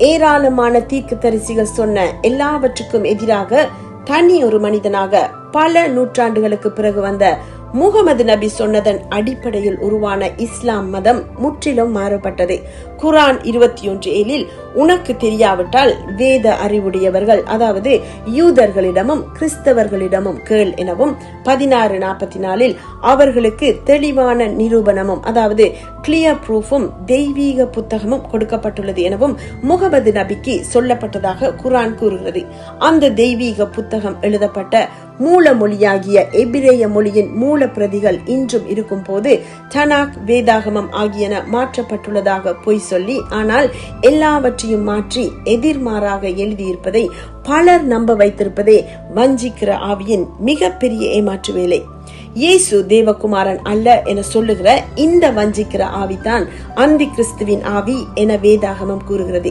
ஏராளமான தீர்க்கதரிசிகள் சொன்ன எல்லாவற்றுக்கும் எதிராக தனி ஒரு மனிதனாக பல நூற்றாண்டுகளுக்கு பிறகு வந்த முகமது நபி சொன்னதன் அடிப்படையில் உருவான இஸ்லாம் மதம் முற்றிலும் மாறுபட்டது. குர்ஆன் 21:7 உனக்கு தெரியாவிட்டால் வேத அறிவுடையவர்கள், அதாவது யூதர்களிடமும் கிறிஸ்தவர்களிடமும் கேள் எனவும், 16:44 அவர்களுக்கு தெளிவான நிரூபணமும், அதாவது கிளியர் ப்ரூஃபும் தெய்வீக புத்தகமும் கொடுக்கப்பட்டுள்ளது எனவும் முகமது நபிக்கு சொல்லப்பட்டதாக குர்ஆன் கூறுகிறது. அந்த தெய்வீக புத்தகம் எழுதப்பட்ட மூல மொழியாகிய எபிரேய மொழியின் மூல பிரதிகள் இன்றும் இருக்கும் போது தனாக், வேதாகமம் ஆகியன மாற்றப்பட்டுள்ளதாக பொய் சொல்லி, ஆனால் எல்லாவற்றையும் மாற்றி எதிர்மாறாக எழுதியிருப்பதை பலர் நம்ப வைத்திருப்பதே வஞ்சிக்கிற ஆவியின் மிகப்பெரிய ஏமாற்று வேலை. இயேசு தேவகுமாரன் அல்ல என சொல்லுகிற இந்த வஞ்சிக்கிற ஆவிதான் அந்தி கிறிஸ்துவின் ஆவி என வேதாகமம் கூறுகிறது.